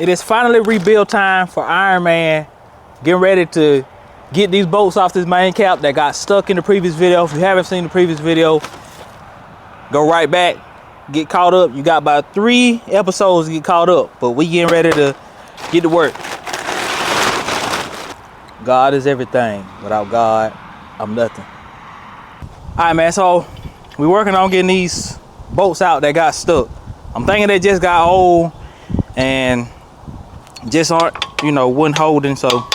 It is finally rebuild time for Iron Man. Getting ready to get these bolts off this main cap that got stuck in the previous video. If you haven't seen the previous video, go right back, get caught up. You got about 3 episodes to get caught up, but we getting ready to get to work. God is everything. Without God, I'm nothing. All right, man, so we working on getting these bolts out that got stuck. I'm thinking they just got old and just aren't, you know, wasn't holding, so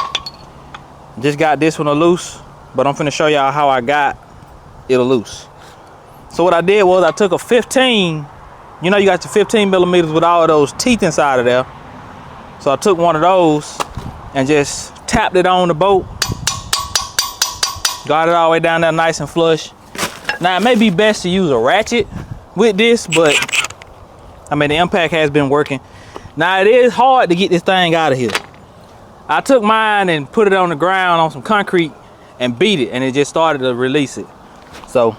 just got this one loose, but I'm finna show y'all how I got it loose. So what I did was I took a 15, you know, you got your 15 millimeters with all of those teeth inside of there. So I took one of those and just tapped it on the bolt. Got it all the way down there nice and flush. Now it may be best to use a ratchet with this, but I mean the impact has been working. Now it is hard to get this thing out of here. I took mine and put it on the ground on some concrete and beat it, and it just started to release it. So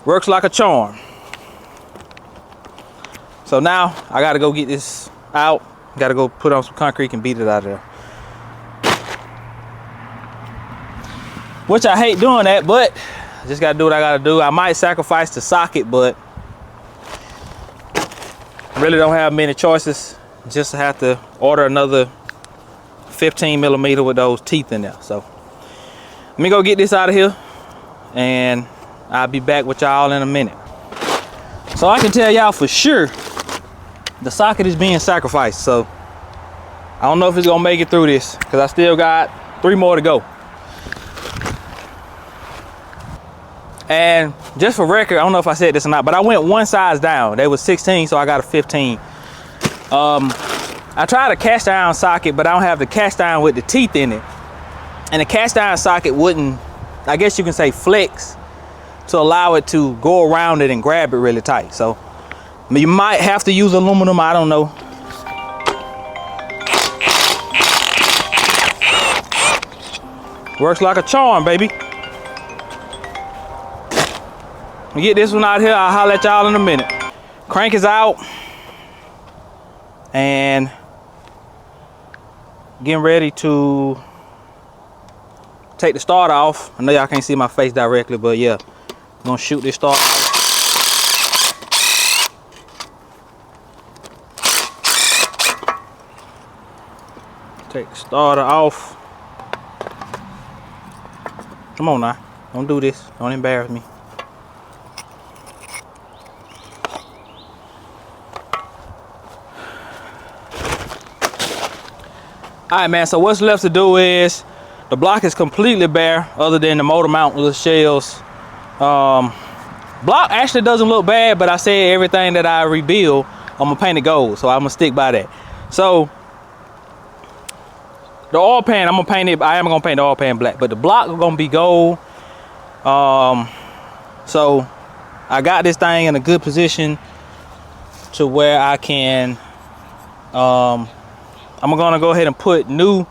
works like a charm. So now I gotta go get this out. Gotta go put on some concrete and beat it out of there. Which I hate doing that, but I just gotta do what I gotta do. I might sacrifice the socket, but really don't have many choices. Just have to order another 15 millimeter with those teeth in there. So let me go get this out of here and I'll be back with y'all in a minute. So I can tell y'all for sure the socket is being sacrificed. So I don't know if it's gonna make it through this because I still got 3 more to go. And just for record, I don't know if I said this or not, but I went 1 size down. They was 16, so I got a 15. I tried a cast iron socket, but I don't have the cast iron with the teeth in it. And the cast iron socket wouldn't, I guess you can say, flex to allow it to go around it and grab it really tight. So I mean, you might have to use aluminum, I don't know. Works like a charm, baby. We get this one out here, I'll holler at y'all in a minute. Crank is out and getting ready to take the start off. I know y'all can't see my face directly, but yeah, I'm gonna shoot this start off. Take the starter off. Come on now, don't do this, don't embarrass me. All right, man, so what's left to do is the block is completely bare other than the motor mount little shells. Block actually doesn't look bad, but I said everything that I rebuild, I'm gonna paint it gold, so I'm gonna stick by that. So the oil pan, I'm gonna paint it, I am gonna paint the oil pan black, but the block is gonna be gold. So I got this thing in a good position to where I can, I'm gonna go ahead and put new,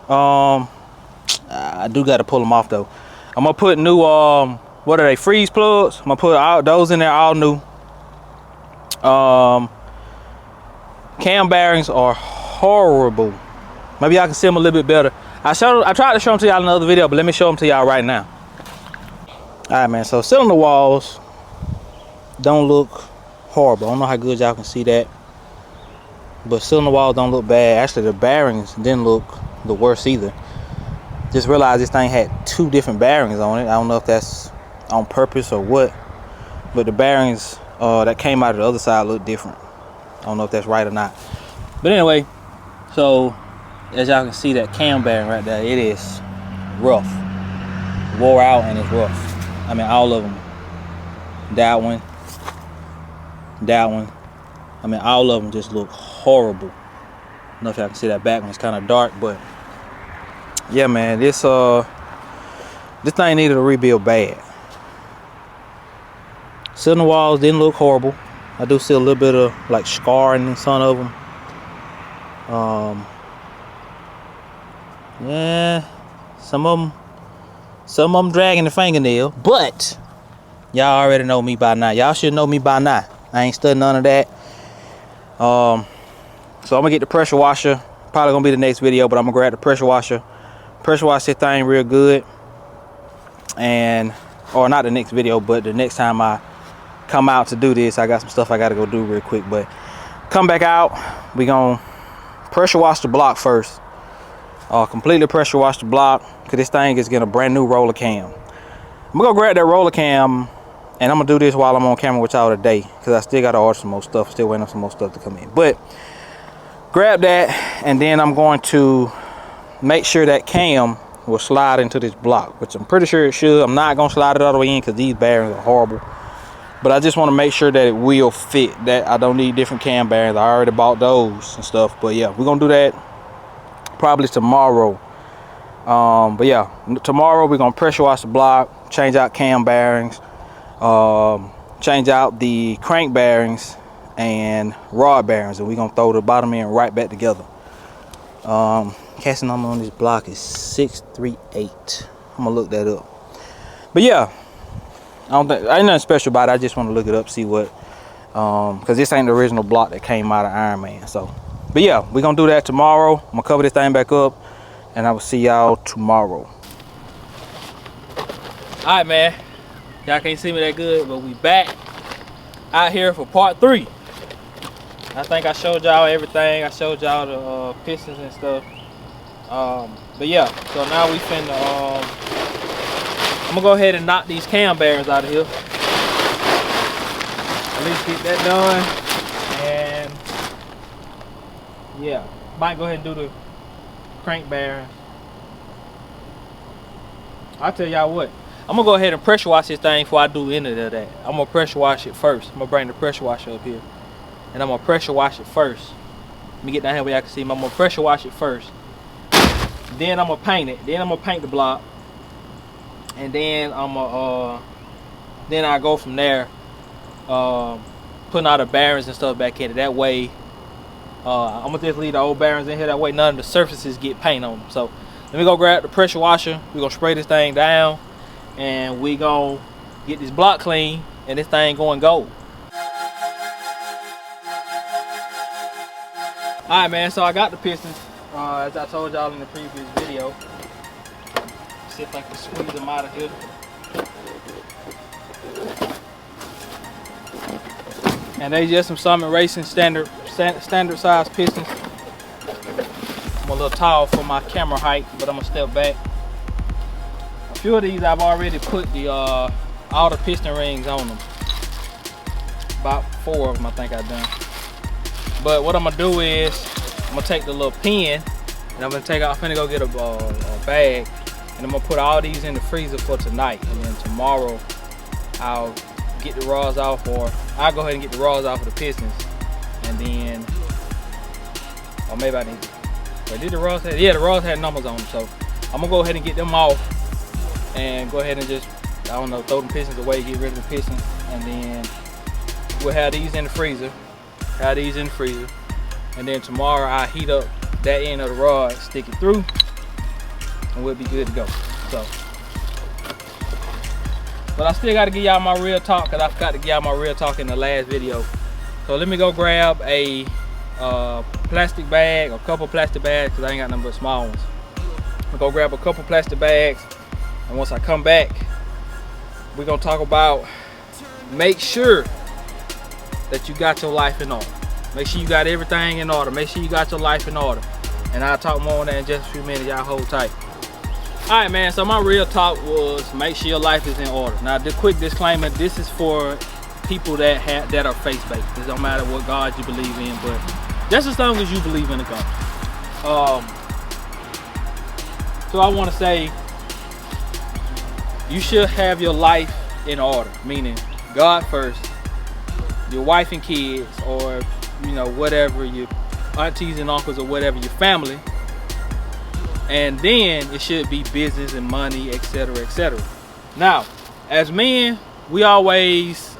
I do gotta pull them off though. I'm gonna put new, what are they, freeze plugs? I'm gonna put all those in there, all new. Cam bearings are horrible. Maybe y'all can see them a little bit better. I tried to show them to y'all in another video, but let me show them to y'all right now. All right, man, so cylinder walls don't look horrible. I don't know how good y'all can see that, but cylinder walls don't look bad. Actually, the bearings didn't look the worst either. Just realized this thing had 2 different bearings on it. I don't know if that's on purpose or what, but the bearings that came out of the other side look different. I don't know if that's right or not. But anyway, so as y'all can see, that cam bearing right there, it is rough. Wore out and it's rough. I mean, all of them. That one. That one. I mean, all of them just look horrible. I don't know if y'all can see that back one. It's kind of dark, but yeah, man, this thing needed a rebuild bad. Cylinder walls didn't look horrible. I do see a little bit of like scarring in some of them. Yeah, some of them dragging the fingernail, but Y'all already know me by now. Y'all should know me by now. I ain't studying none of that. So I'm gonna get the pressure washer. Probably gonna be the next video, but I'm gonna grab the pressure washer. Pressure wash this thing real good. And, or not the next video, but the next time I come out to do this, I got some stuff I gotta go do real quick. But come back out, we gonna pressure wash the block first. Completely pressure wash the block, because this thing is getting a brand new roller cam. I'm gonna go grab that roller cam, and I'm gonna do this while I'm on camera with y'all today, because I still gotta order some more stuff, still waiting on some more stuff to come in. But grab that, and then I'm going to make sure that cam will slide into this block, which I'm pretty sure it should. I'm not gonna slide it all the way in because these bearings are horrible, but I just want to make sure that it will fit, that I don't need different cam bearings. I already bought those and stuff. But yeah, we're gonna do that probably tomorrow. But yeah, tomorrow we're gonna pressure wash the block, change out cam bearings, change out the crank bearings and rod bearings, and we're gonna throw the bottom end right back together. Casting number on this block is 638. I'm gonna look that up. But yeah, ain't nothing special about it. I just want to look it up, see what, because this ain't the original block that came out of Iron Man. So, but yeah, we're gonna do that tomorrow. I'm gonna cover this thing back up, and I will see y'all tomorrow. All right, man. Y'all can't see me that good, but we back out here for part 3. I think I showed y'all everything. I showed y'all the pistons and stuff. But yeah, so now we finna, I'm gonna go ahead and knock these cam bearings out of here. At least get that done. And yeah, might go ahead and do the crank bearings. I'll tell y'all what, I'm gonna go ahead and pressure wash this thing before I do any of that. I'm gonna pressure wash it first. I'm gonna bring the pressure washer up here, and I'm gonna pressure wash it first. Let me get down here where y'all can see me. I'm gonna pressure wash it first. Then I'm gonna paint it. Then I'm gonna paint the block, and then I'm gonna then I go from there, putting all the bearings and stuff back in it. That way, I'm gonna just leave the old bearings in here. That way, none of the surfaces get paint on them. So let me go grab the pressure washer. We're gonna spray this thing down, and we gonna get this block clean, and this thing going gold. All right, man. So I got the pistons. As I told y'all in the previous video, see if I can squeeze them out of here. And they just some Summit Racing standard size pistons. I'm a little tall for my camera height, but I'm gonna step back. A few of these I've already put the all the piston rings on them. About 4 of them I think I've done. But what I'm gonna do is I'm gonna take the little pin, and I'm finna go get a bag, and I'm gonna put all these in the freezer for tonight, and then tomorrow I'll get the rods off, or I'll go ahead and get the rods off of the pistons, and then, or maybe I didn't. But did the rods have, yeah, the rods had numbers on them, so I'm gonna go ahead and get them off, and go ahead and just, I don't know, throw the pistons away, get rid of the pistons, and then we'll have these in the freezer. And then tomorrow I'll heat up that end of the rod, stick it through, and we'll be good to go. So, but I still got to give y'all my real talk, because I forgot to give y'all my real talk in the last video. So let me go grab a plastic bag, a couple plastic bags, because I ain't got nothing but small ones. I'll go grab a couple plastic bags, and once I come back, we're gonna talk about, make sure that you got your life in order. Make sure you got everything in order. Make sure you got your life in order. And I'll talk more on that in just a few minutes. Y'all hold tight. All right, man. So my real talk was, make sure your life is in order. Now, the quick disclaimer: this is for people that are faith-based. It don't matter what God you believe in, but just as long as you believe in a God. So I want to say, you should have your life in order. Meaning, God first, your wife and kids, or you know, whatever, your aunties and uncles, or whatever, your family, and then it should be business and money, etc., etc. Now, as men, we always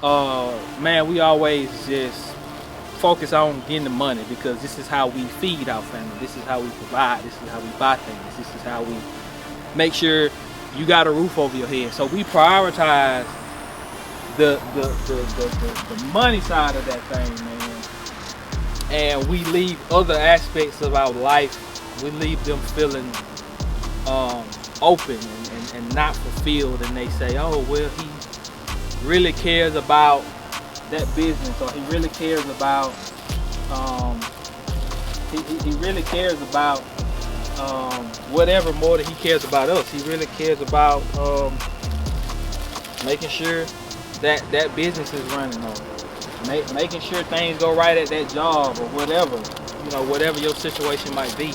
just focus on getting the money, because this is how we feed our family, this is how we provide, this is how we buy things, this is how we make sure you got a roof over your head. So we prioritize the money side of that thing, man. And we leave other aspects of our life, we leave them feeling open and not fulfilled, and they say, oh well, he really cares about that business, or he really cares about he really cares about whatever more than he cares about us. He really cares about making sure that business is running on, making sure things go right at that job, or whatever, you know, whatever your situation might be.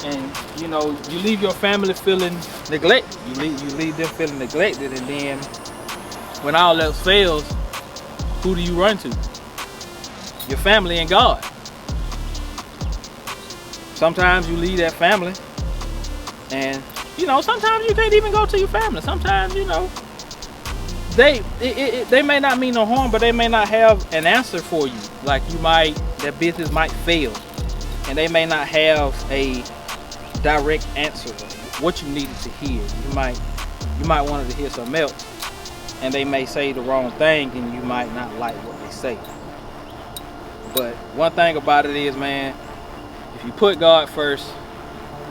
And you know, you leave your family feeling neglected. You leave them feeling neglected, and then when all else fails, who do you run to? Your family and God. Sometimes you leave that family, and you know, sometimes you can't even go to your family. Sometimes, you know, they may not mean no harm, but they may not have an answer for you. Like that business might fail, and they may not have a direct answer what you needed to hear. You might want to hear something else, and they may say the wrong thing, and you might not like what they say. But one thing about it is, man, if you put God first,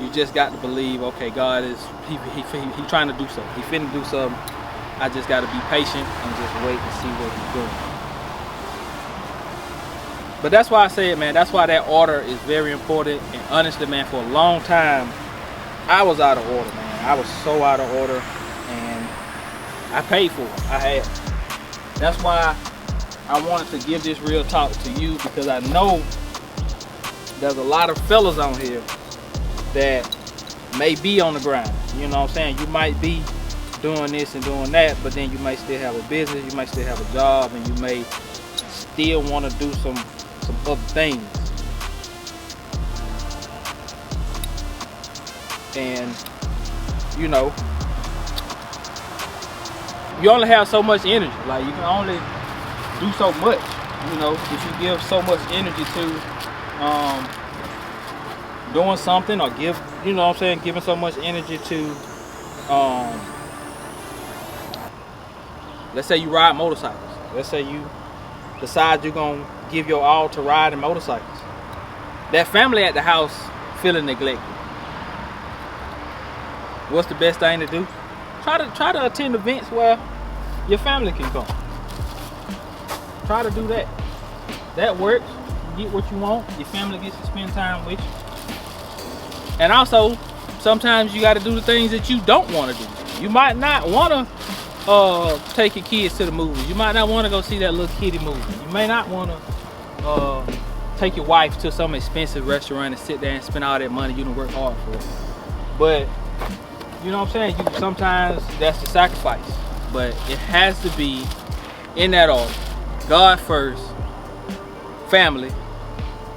you just got to believe, okay, God is he trying to do something. He finna do something. I just got to be patient and just wait and see what he's doing. But that's why I say it, man. That's why that order is very important. And honestly, man, for a long time, I was out of order, man. I was so out of order, and I paid for it. I had. That's why I wanted to give this real talk to you, because I know there's a lot of fellas on here that may be on the grind. You know what I'm saying? You might be doing this and doing that, but then you might still have a business, you might still have a job, and you may still want to do some other things. And you know, you only have so much energy. Like, you can only do so much. You know, if you give so much energy to doing something, or give, you know what I'm saying, giving so much energy to let's say you ride motorcycles. Let's say you decide you're gonna give your all to riding motorcycles. That family at the house feeling neglected. What's the best thing to do? Try to attend events where your family can come. Try to do that. That works. You get what you want. Your family gets to spend time with you. And also, sometimes you got to do the things that you don't want to do. You might not want to take your kids to the movies. You might not want to go see that little kiddie movie. You may not want to take your wife to some expensive restaurant and sit there and spend all that money you done work hard for. But you know what I'm saying? Sometimes that's the sacrifice. But it has to be in that order. God first, family,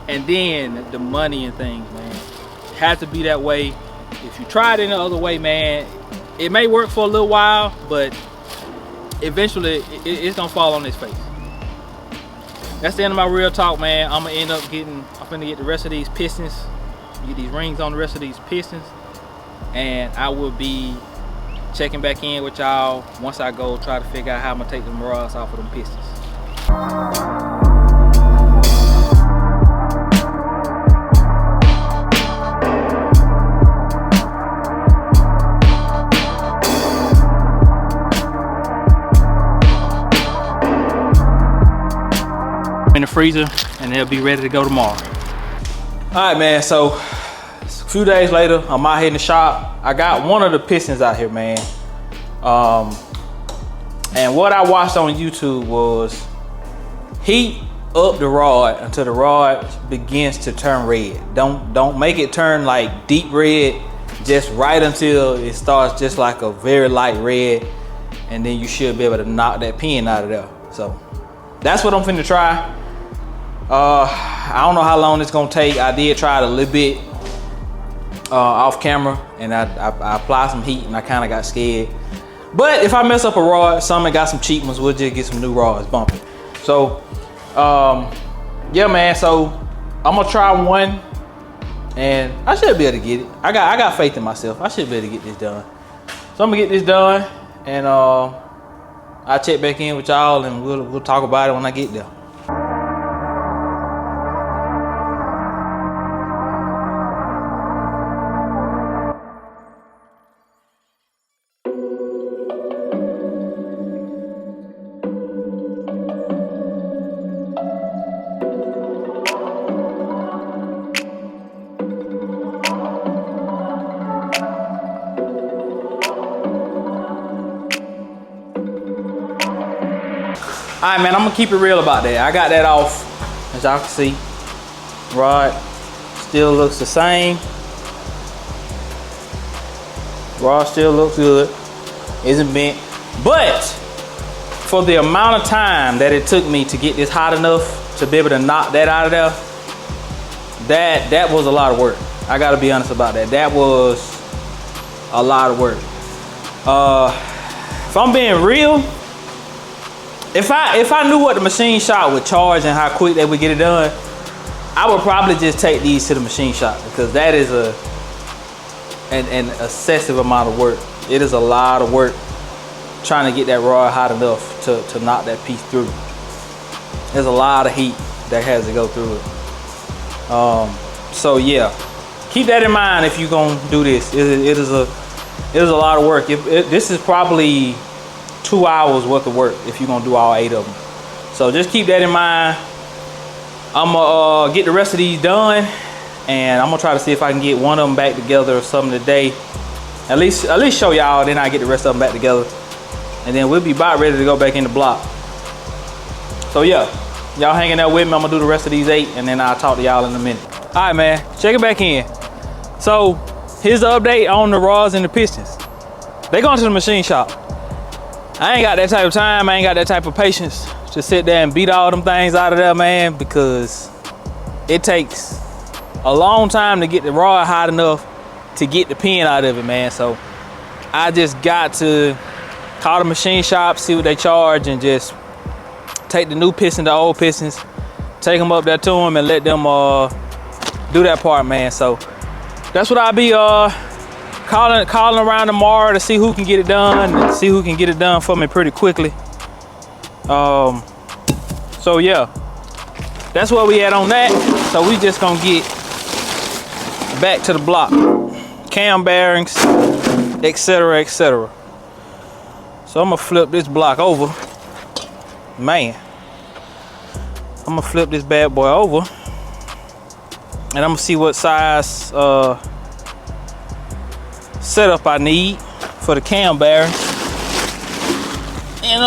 and then the money and things, man. It has to be that way. If you try it in the other way, man, it may work for a little while, but eventually it's gonna fall on its face. That's the end of my real talk, man. I'm gonna get the rest of these pistons, get these rings on the rest of these pistons, and I will be checking back in with y'all once I go try to figure out how I'm gonna take them rods off of them pistons. In the freezer, and they'll be ready to go tomorrow. All right, man, so a few days later, I'm out here in the shop. I got one of the pistons out here, man. And what I watched on YouTube was heat up the rod until the rod begins to turn red. Don't make it turn like deep red, just right until it starts just like a very light red, and then you should be able to knock that pin out of there. So that's what I'm finna try. I don't know how long it's gonna take. I did try it a little bit off camera, and I applied some heat, and I kind of got scared. But if I mess up a rod, some got some cheap ones, we'll just get some new rods bumping. So yeah, man, so I'm gonna try one, and I should be able to get it. I got faith in myself. I should be able to get this done. So I'm gonna get this done, and I'll check back in with y'all and we'll talk about it when I get there. Alright, man, I'm gonna keep it real about that. I got that off, as y'all can see. Rod still looks the same. Rod still looks good. Isn't bent. But for the amount of time that it took me to get this hot enough to be able to knock that out of there, that was a lot of work. I gotta be honest about that. That was a lot of work. If I'm being real, if I knew what the machine shop would charge and how quick they would get it done, I would probably just take these to the machine shop, because that is an excessive amount of work. It is a lot of work trying to get that rod hot enough to knock that piece through. There's a lot of heat that has to go through it. So yeah, keep that in mind if you're gonna do this. It is a lot of work. This is probably 2 hours worth of work if you're gonna do all 8 of them. So just keep that in mind. I'm gonna get the rest of these done, and I'm gonna try to see if I can get one of them back together or something today. At least show y'all, then I get the rest of them back together, and then we'll be about ready to go back in the block. So yeah, y'all hanging out with me. I'm gonna do the rest of these 8, and then I'll talk to y'all in a minute. All right, man, check it back in. So here's the update on the rods and the pistons. They going to the machine shop. I ain't got that type of time. I ain't got that type of patience to sit there and beat all them things out of there, man, because it takes a long time to get the rod hot enough to get the pin out of it, man. So I just got to call the machine shop, see what they charge, and just take the new piston, the old pistons, take them up there to them and let them do that part, man. So that's what I'll be calling around tomorrow to see who can get it done, and see who can get it done for me pretty quickly. So yeah, that's where we at on that. So we just gonna get back to the block, cam bearings, etc, etc. So I'm gonna flip this block over, man. I'm gonna flip this bad boy over, and I'm gonna see what size setup I need for the cam bearings. And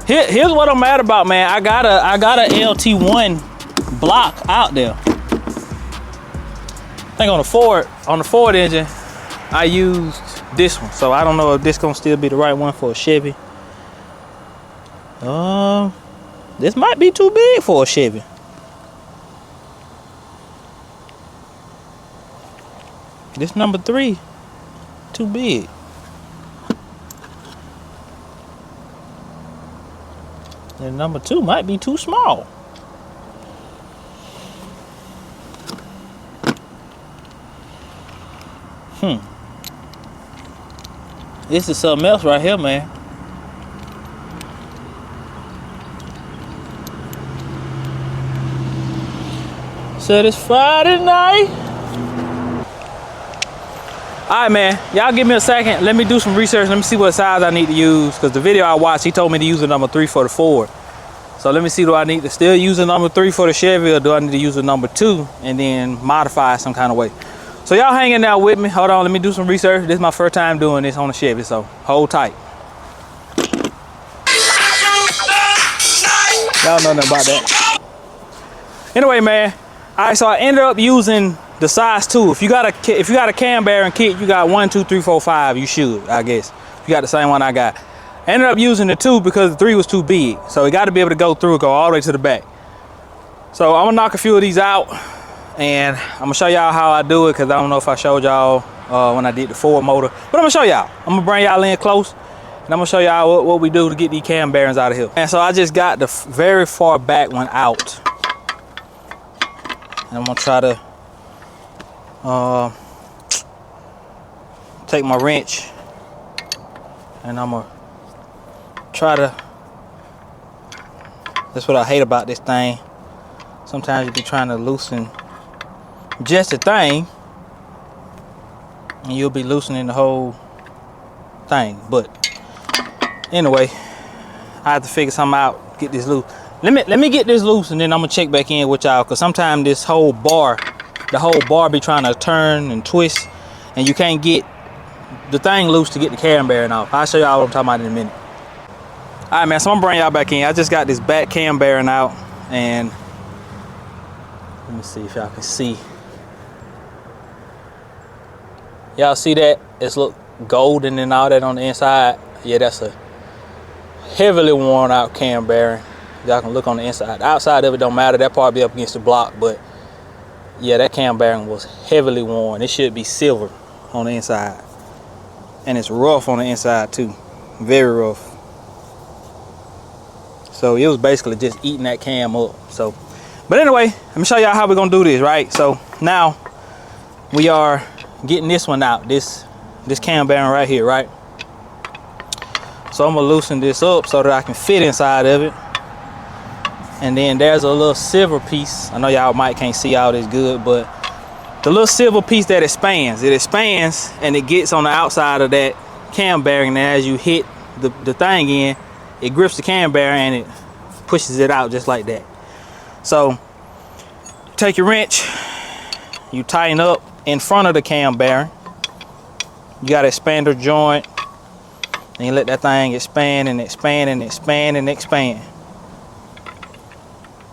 here's what I'm mad about, man. I got a LT1 block out there. I think on the Ford engine, I used this one. So I don't know if this gonna still be the right one for a Chevy. This might be too big for a Chevy. This number 3, too big. And number 2 might be too small. This is something else right here, man. So it's Friday night. All right, man, y'all give me a second. Let me do some research. Let me see what size I need to use, because the video I watched, he told me to use a number 3 for the Ford. So let me see, do I need to still use a number 3 for the Chevy, or do I need to use a number 2 and then modify it some kind of way? So y'all hanging out with me. Hold on, let me do some research. This is my first time doing this on a Chevy, so hold tight. Y'all know nothing about that. Anyway, man, all right, so I ended up using the size 2. If you got a cam bearing kit, you got 1, 2, 3, 4, 5. You should, I guess. If you got the same one I got. I ended up using the 2 because the 3 was too big. So it got to be able to go all the way to the back. So I'm gonna knock a few of these out, and I'm gonna show y'all how I do it, because I don't know if I showed y'all when I did the Ford motor. But I'm gonna show y'all. I'm gonna bring y'all in close, and I'm gonna show y'all what we do to get these cam bearings out of here. And so I just got the very far back one out. And I'm gonna try to take my wrench and I'm gonna try to. That's what I hate about this thing. Sometimes you be trying to loosen just the thing, and you'll be loosening the whole thing. But anyway, I have to figure something out, get this loose. Let me get this loose, and then I'm gonna check back in with y'all, because sometimes this whole bar, the whole bar be trying to turn and twist, and you can't get the thing loose to get the cam bearing off. I'll show y'all what I'm talking about in a minute. All right, man, so I'm gonna bring y'all back in. I just got this back cam bearing out, and let me see if y'all can see. Y'all see that? It's look golden and all that on the inside. Yeah, that's a heavily worn out cam bearing. Y'all can look on the inside. The outside of it don't matter. That part be up against the block, but yeah, that cam bearing was heavily worn. It should be silver on the inside, and it's rough on the inside too, very rough. So it was basically just eating that cam up. So, but anyway, let me show y'all how we're gonna do this, right? So now we are getting this one out, this cam bearing right here, right? So I'm gonna loosen this up so that I can fit inside of it. And then there's a little silver piece. I know y'all can't see all this good, but the little silver piece that expands, it expands and it gets on the outside of that cam bearing. And as you hit the thing in, it grips the cam bearing and it pushes it out just like that. So take your wrench, you tighten up in front of the cam bearing. You got an expander joint, and you let that thing expand and expand and expand and expand.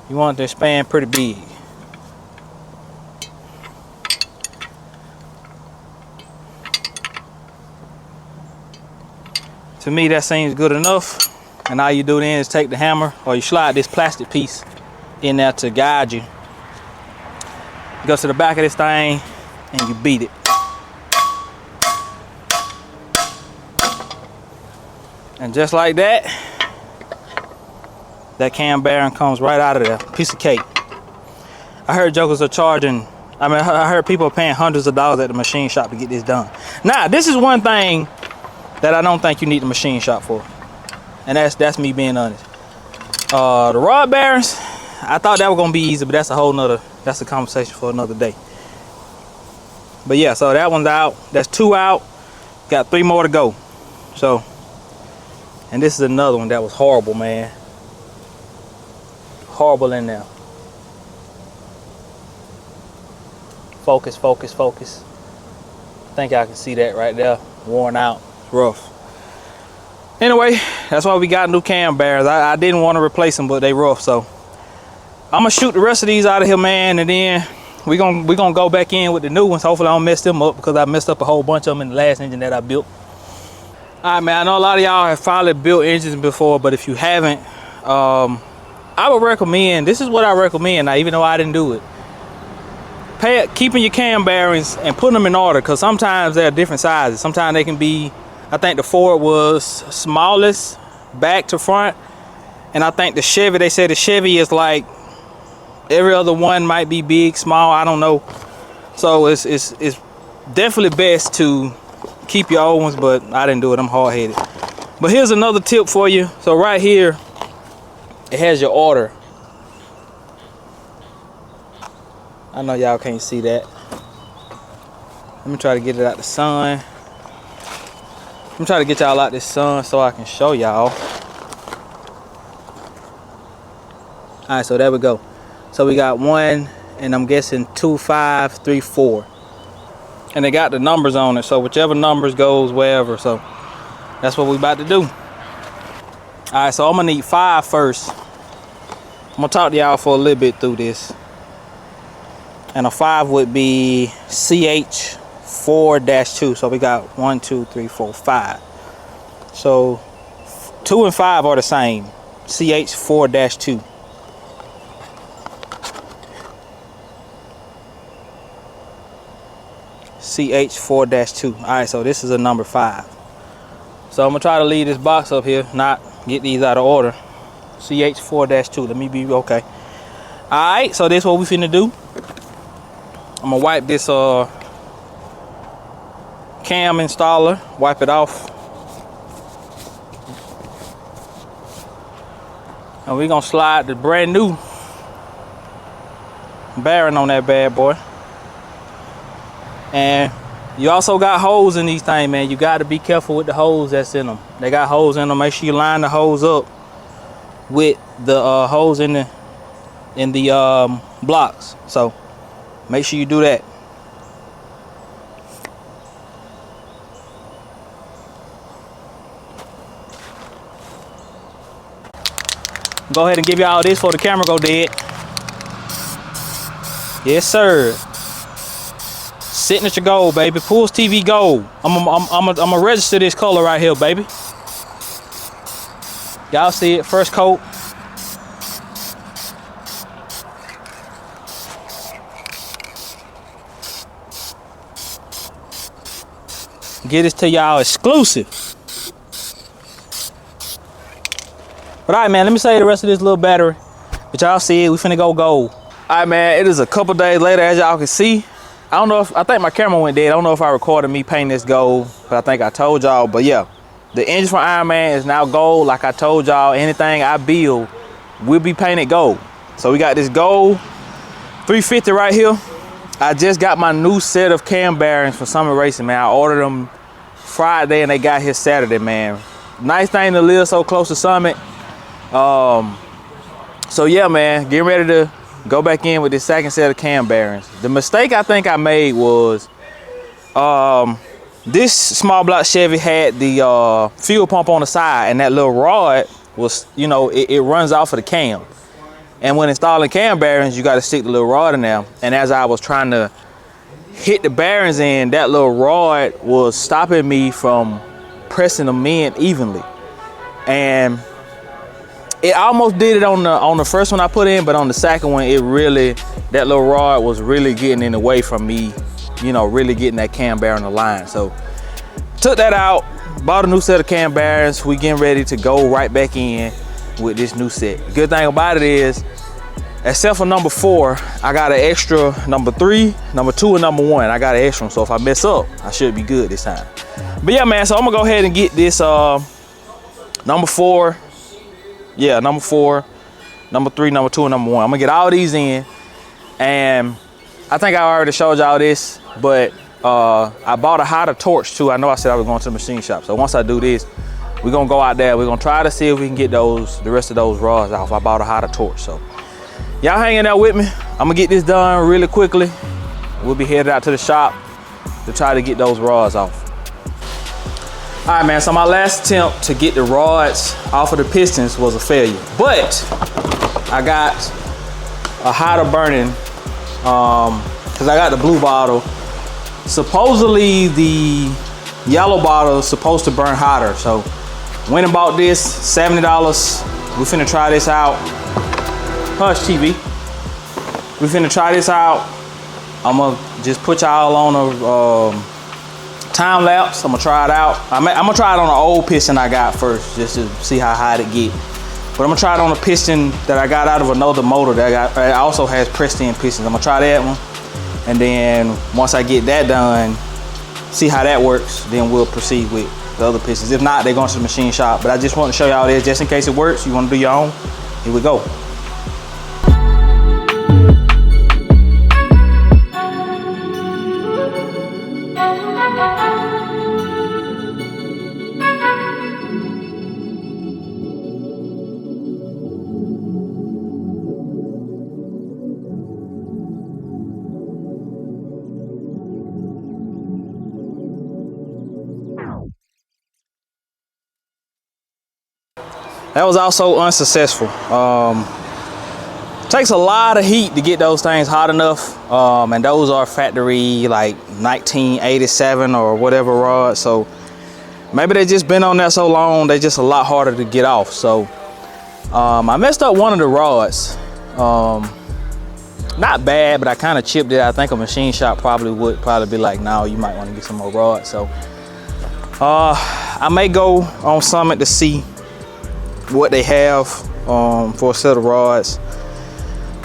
You want it to expand pretty big. To me, that seems good enough. And all you do then is take the hammer, or you slide this plastic piece in there to guide you. You go to the back of this thing and you beat it. And just like that, that cam bearing comes right out of there. Piece of cake. I heard jokers are charging, I heard people are paying hundreds of dollars at the machine shop to get this done. Now, this is one thing that I don't think you need the machine shop for. And that's me being honest. The rod bearings, I thought that was gonna be easy, but that's that's a conversation for another day. But yeah, so that one's out. That's 2 out. Got 3 more to go. So, and this is another one that was horrible, man. Horrible in there. Focus, focus, focus. I think I can see that right there. Worn out, rough. Anyway, that's why we got new cam bearings. I didn't want to replace them, but they rough. So I'm gonna shoot the rest of these out of here, man, and then we're gonna go back in with the new ones. Hopefully I don't mess them up, because I messed up a whole bunch of them in the last engine that I built. All right, man, I know a lot of y'all have probably built engines before, but if you haven't, I would recommend, this is what I recommend now, even though I didn't do it. Keeping your cam bearings and putting them in order, because sometimes they're different sizes. Sometimes they can be, I think the Ford was smallest back to front, and I think the Chevy, they said the Chevy is like every other one might be big, small, I don't know. So it's definitely best to keep your old ones, but I didn't do it, I'm hard-headed. But here's another tip for you. So right here, it has your order. I know y'all can't see that. Let me try to get it out the sun. I'm trying to get y'all out this sun so I can show y'all. All right, so there we go. So we got 1, and I'm guessing 2, 5, 3, 4. And they got the numbers on it, so whichever numbers goes wherever. So that's what we about to do. All right, so I'm gonna need 5 first. I'm gonna talk to y'all for a little bit through this. And a 5 would be CH4-2. So we got 1, 2, 3, 4, 5. So 2 and 5 are the same. CH4-2. CH4-2. All right, so this is a number 5. So I'm gonna try to leave this box up here, not get these out of order. CH4-2. Let me be okay. All right, so this is what we finna do. I'm gonna wipe this cam installer, wipe it off. And we gonna slide the brand new bearing on that bad boy. And you also got holes in these things, man. You got to be careful with the holes that's in them. They got holes in them. Make sure you line the holes up with the holes in the blocks. So make sure you do that. Go ahead and give y'all this before the camera go dead. Yes, sir. Signature gold, baby. PullsTv gold. I'm gonna register this color right here, baby. Y'all see it? First coat. Get this to y'all exclusive. But all right, man, let me save the rest of this little battery. But y'all see it, we finna go gold. All right, man, it is a couple days later, as y'all can see. I think my camera went dead. I don't know if I recorded me painting this gold, but I think I told y'all. But yeah, the engine from Iron Man is now gold. Like I told y'all, anything I build will be painted gold. So we got this gold 350 right here. I just got my new set of cam bearings for Summit Racing, man. I ordered them Friday and they got here Saturday, man. Nice thing to live so close to Summit. So yeah, man, getting ready to go back in with this second set of cam bearings. The mistake I think I made was this small block Chevy had the fuel pump on the side, and that little rod was, you know, it runs off of the cam. And when installing cam bearings, you got to stick the little rod in there. And as I was trying to hit the bearings in, that little rod was stopping me from pressing them in evenly. And it almost did it on the first one I put in, but on the second one, that little rod was really getting in the way from me, you know, really getting that cam bearing aligned. So took that out, bought a new set of cam bearings. We getting ready to go right back in with this new set. Good thing about it is, except for number 4, I got an extra number 3, number 2, and number 1. I got an extra one, so if I mess up, I should be good this time. But yeah, man, so I'm gonna go ahead and get this number 4. Yeah, number 4, number 3, number 2, and number 1. I'm gonna get all these in, and I think I already showed y'all this, but I bought a hotter torch too. I know I said I was going to the machine shop, so once I do this, we're gonna go out there. We're gonna try to see if we can get the rest of those rods off. I bought a hotter torch, so y'all hanging out with me. I'm gonna get this done really quickly. We'll be headed out to the shop to try to get those rods off. All right, man, so my last attempt to get the rods off of the pistons was a failure, but I got a hotter burning, because I got the blue bottle. Supposedly the yellow bottle is supposed to burn hotter, so went and bought this, $70. We finna try this out. PullsTv. We finna try this out. I'm gonna just put y'all on a time lapse. I'm gonna try it out. I'm gonna try it on an old piston I got first, just to see how hot it get. But I'm gonna try it on a piston that I got out of another motor that also has pressed in pistons. I'm gonna try that one, and then once I get that done, see how that works, then we'll proceed with the other pistons. If not, they're going to the machine shop. But I just want to show y'all this just in case it works. You want to do your own? Here we go. That was also unsuccessful. Takes a lot of heat to get those things hot enough, and those are factory like 1987 or whatever rods. So maybe they just been on there so long, they just a lot harder to get off. So I messed up one of the rods. Not bad, but I kind of chipped it. I think a machine shop would be like, no, you might want to get some more rods. So I may go on Summit to see what they have for a set of rods.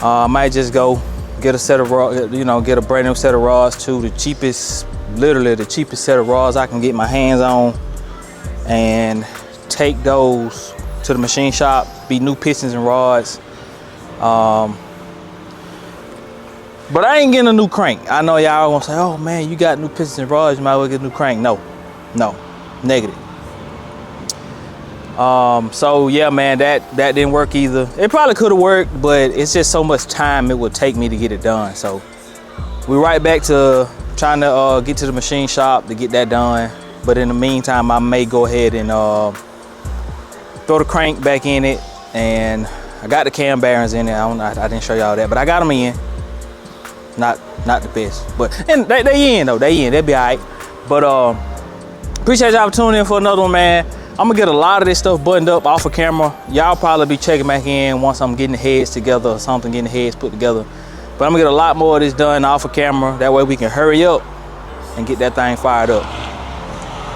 I might just go get a set of rods, you know, get a brand new set of rods too. The cheapest, literally the cheapest set of rods I can get my hands on, and take those to the machine shop, be new pistons and rods. But I ain't getting a new crank. I know y'all gonna say, oh man, you got new pistons and rods, you might well get a new crank. No, negative. So yeah, man, that didn't work either. It probably could have worked, but it's just so much time it would take me to get it done. So we're right back to trying to get to the machine shop to get that done. But in the meantime, I may go ahead and throw the crank back in it, and I got the cam bearings in it. I didn't show y'all that, but I got them in. Not the best, but and they in though. They in. They'll be all right. But appreciate y'all for tuning in for another one, man. I'm gonna get a lot of this stuff buttoned up off of camera. Y'all probably be checking back in once I'm getting the heads together or something, getting the heads put together. But I'm gonna get a lot more of this done off of camera. That way we can hurry up and get that thing fired up.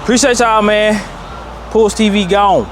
Appreciate y'all, man. PullsTv gone.